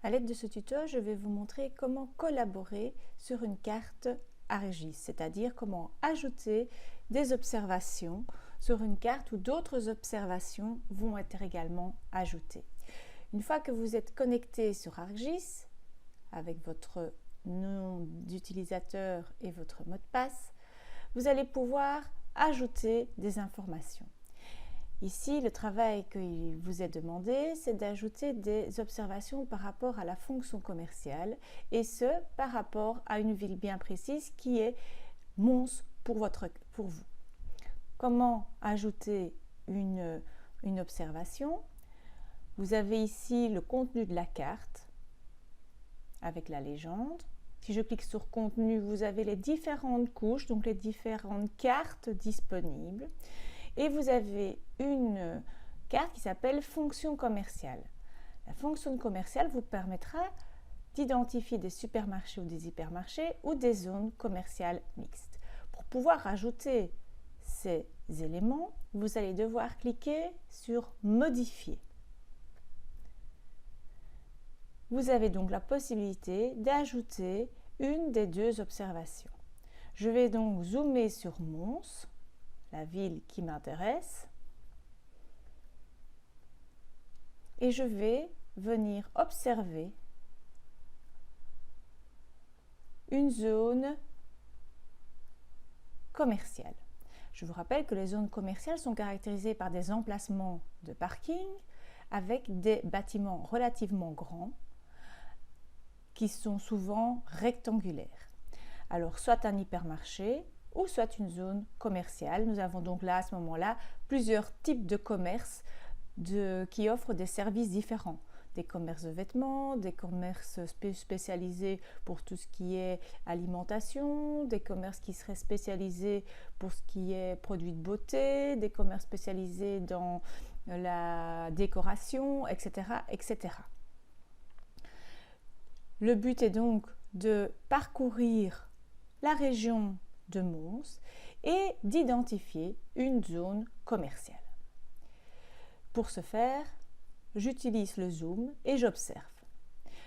À l'aide de ce tuto, je vais vous montrer comment collaborer sur une carte ArcGIS, c'est-à-dire comment ajouter des observations sur une carte où d'autres observations vont être également ajoutées. Une fois que vous êtes connecté sur ArcGIS, avec votre nom d'utilisateur et votre mot de passe, vous allez pouvoir ajouter des informations. Ici, le travail qu'il vous est demandé, c'est d'ajouter des observations par rapport à la fonction commerciale et ce, par rapport à une ville bien précise qui est Mons pour vous. Comment ajouter une observation? Vous avez ici le contenu de la carte avec la légende. Si je clique sur contenu, vous avez les différentes couches, donc les différentes cartes disponibles. Et vous avez une carte qui s'appelle fonction commerciale. La fonction commerciale vous permettra d'identifier des supermarchés ou des hypermarchés ou des zones commerciales mixtes. Pour pouvoir ajouter ces éléments, vous allez devoir cliquer sur modifier. Vous avez donc la possibilité d'ajouter une des deux observations. Je vais donc zoomer sur Mons, la ville qui m'intéresse, et je vais venir observer une zone commerciale. Je vous rappelle que les zones commerciales sont caractérisées par des emplacements de parking avec des bâtiments relativement grands qui sont souvent rectangulaires. Alors soit un hypermarché ou soit une zone commerciale. Nous avons donc là, à ce moment-là, plusieurs types de commerces qui offrent des services différents. Des commerces de vêtements, des commerces spécialisés pour tout ce qui est alimentation, des commerces qui seraient spécialisés pour ce qui est produits de beauté, des commerces spécialisés dans la décoration, etc., etc. Le but est donc de parcourir la région de Mons et d'identifier une zone commerciale. Pour ce faire, j'utilise le zoom et j'observe.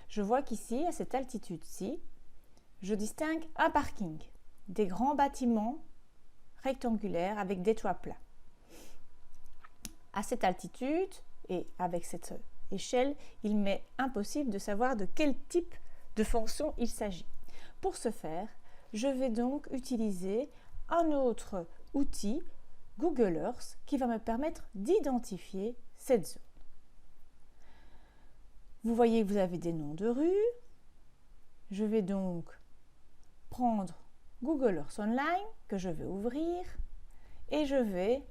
Je vois qu'ici, à cette altitude-ci, je distingue un parking, des grands bâtiments rectangulaires avec des toits plats. À cette altitude et avec cette échelle, il m'est impossible de savoir de quel type de fonction il s'agit. Pour ce faire, je vais donc utiliser un autre outil, Google Earth, qui va me permettre d'identifier cette zone. Vous voyez que vous avez des noms de rues. Je vais donc prendre Google Earth Online, que je vais ouvrir, et je vais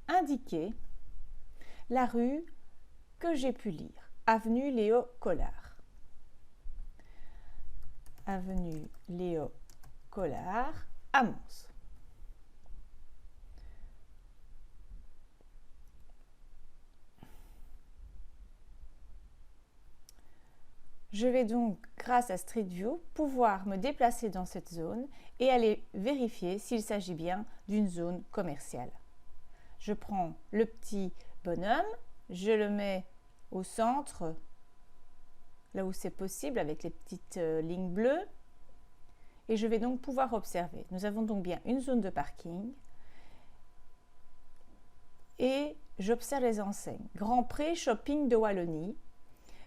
indiquer la rue que j'ai pu lire. Avenue Léo Collard. Avenue Léo Collard à Mons. Je vais donc, grâce à Street View, pouvoir me déplacer dans cette zone et aller vérifier s'il s'agit bien d'une zone commerciale. Je prends le petit bonhomme, je le mets au centre, là où c'est possible, avec les petites lignes bleues, et je vais donc pouvoir observer. Nous avons donc bien une zone de parking et j'observe les enseignes. Grand Pré Shopping de Wallonie.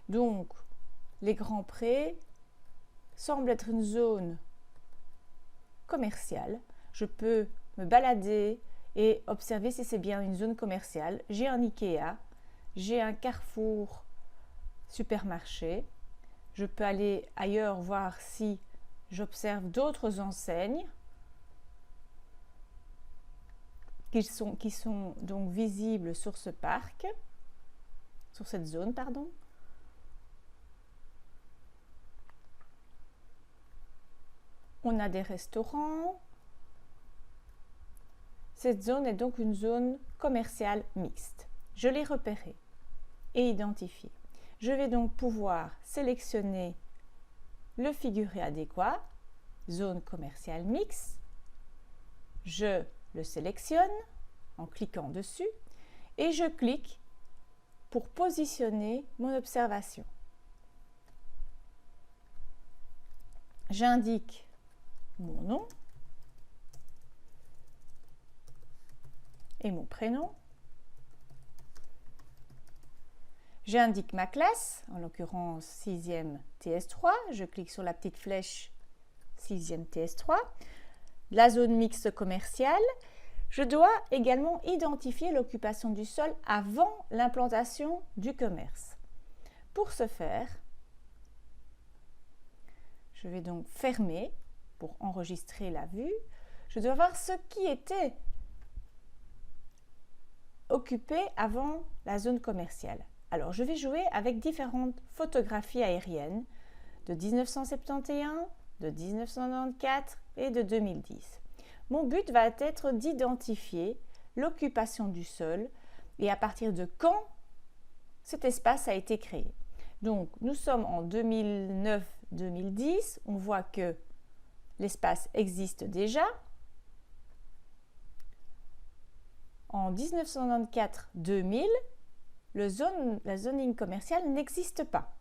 Donc, les Grands Prés semblent être une zone commerciale. Je peux me balader et observer si c'est bien une zone commerciale. J'ai un Ikea, j'ai un Carrefour supermarché. Je peux aller ailleurs voir si j'observe d'autres enseignes qui sont donc visibles sur ce parc, sur cette zone, pardon. On a des restaurants. Cette zone est donc une zone commerciale mixte. Je l'ai repérée et identifiée. Je vais donc pouvoir sélectionner le figuré adéquat, zone commerciale mixte. Je le sélectionne en cliquant dessus et je clique pour positionner mon observation. j'indique mon nom et mon prénom. J'indique ma classe, en l'occurrence 6e TS3. Je clique sur la petite flèche 6e TS3. La zone mixte commerciale. Je dois également identifier l'occupation du sol avant l'implantation du commerce. Pour ce faire, je vais donc fermer pour enregistrer la vue. Je dois voir ce qui était occupé avant la zone commerciale. Alors, je vais jouer avec différentes photographies aériennes de 1971, de 1994 et de 2010. Mon but va être d'identifier l'occupation du sol et à partir de quand cet espace a été créé. Donc, nous sommes en 2009-2010. On voit que l'espace existe déjà. En 1994-2000, la zoning commerciale n'existe pas.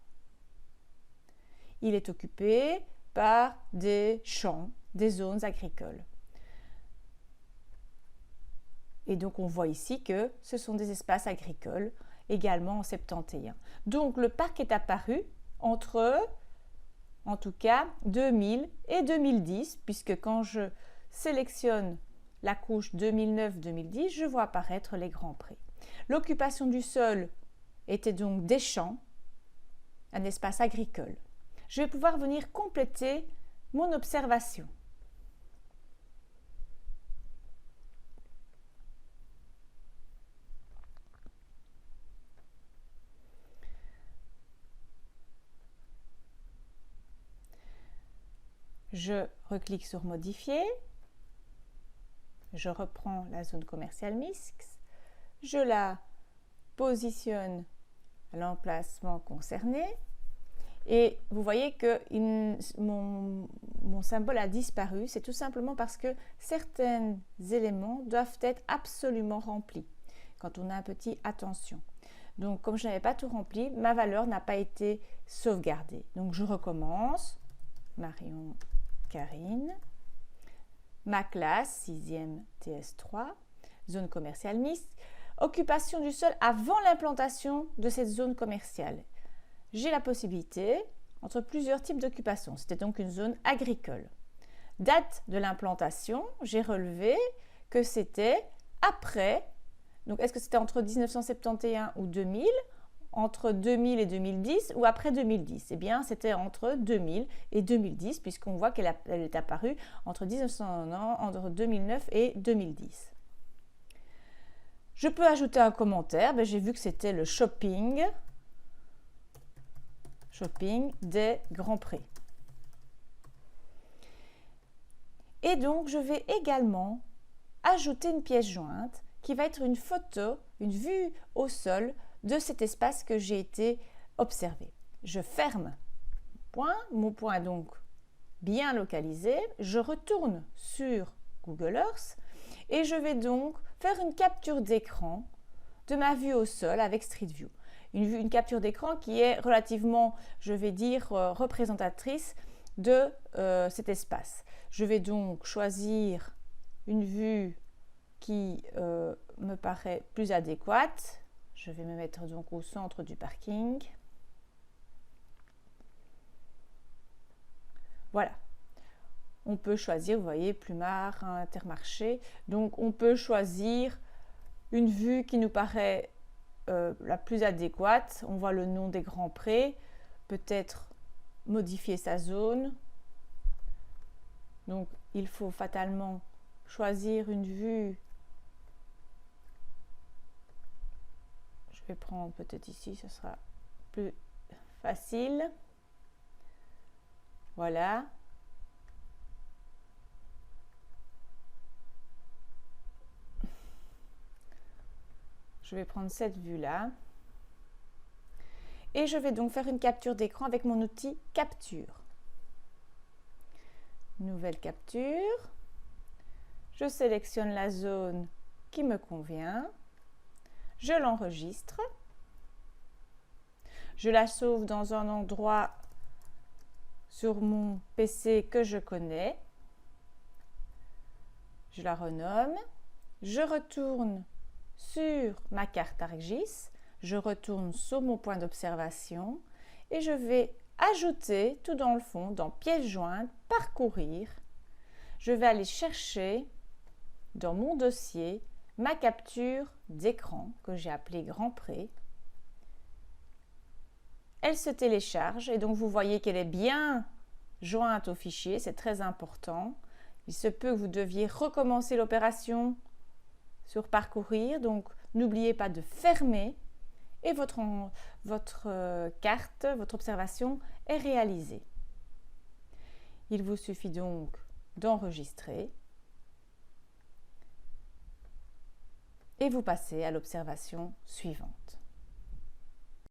Il est occupé par des champs, des zones agricoles. Et donc on voit ici que ce sont des espaces agricoles également en 71. Donc le parc est apparu entre, en tout cas, 2000 et 2010, puisque quand je sélectionne la couche 2009-2010, je vois apparaître les grands prés. L'occupation du sol était donc des champs, un espace agricole. Je vais pouvoir venir compléter mon observation. Je reclique sur Modifier. Je reprends la zone commerciale mixte. Je la positionne à l'emplacement concerné. Et vous voyez que mon symbole a disparu. C'est tout simplement parce que certains éléments doivent être absolument remplis quand on a un petit attention. Donc, comme je n'avais pas tout rempli, ma valeur n'a pas été sauvegardée. Donc, je recommence. Marion Karine. Ma classe, 6e TS3, zone commerciale mixte. Occupation du sol avant l'implantation de cette zone commerciale. J'ai la possibilité entre plusieurs types d'occupation. C'était donc une zone agricole. Date de l'implantation, j'ai relevé que c'était après. Donc, est-ce que c'était entre 1971 ou 2000, entre 2000 et 2010 ou après 2010? Eh bien, c'était entre 2000 et 2010, puisqu'on voit qu'elle est apparue entre 2009 et 2010. Je peux ajouter un commentaire. J'ai vu que c'était le shopping des Grands Prés. Et donc, je vais également ajouter une pièce jointe qui va être une photo, une vue au sol de cet espace que j'ai été observé. Je ferme mon point est donc bien localisé. Je retourne sur Google Earth et je vais donc faire une capture d'écran de ma vue au sol avec Street View. Une capture d'écran qui est relativement, je vais dire, représentatrice de cet espace. Je vais donc choisir une vue qui me paraît plus adéquate. Je vais me mettre donc au centre du parking. Voilà. On peut choisir, vous voyez, Plumard, Intermarché. Donc, on peut choisir une vue qui nous paraît la plus adéquate. On voit le nom des Grands Prés. Peut-être modifier sa zone. Donc, il faut fatalement choisir une vue. Je vais prendre peut-être ici, ce sera plus facile. Voilà. Je vais prendre cette vue-là. Et je vais donc faire une capture d'écran avec mon outil Capture. Nouvelle capture. Je sélectionne la zone qui me convient. Je l'enregistre. Je la sauve dans un endroit sur mon PC que je connais. Je la renomme. Je retourne sur ma carte ArcGIS. Je retourne sur mon point d'observation et je vais ajouter tout dans le fond, dans pièce jointe, parcourir. Je vais aller chercher dans mon dossier ma capture d'écran que j'ai appelée Grand Pré. Elle se télécharge et donc vous voyez qu'elle est bien jointe au fichier, c'est très important. Il se peut que vous deviez recommencer l'opération sur parcourir, donc n'oubliez pas de fermer et votre carte, votre observation est réalisée. Il vous suffit donc d'enregistrer et vous passez à l'observation suivante.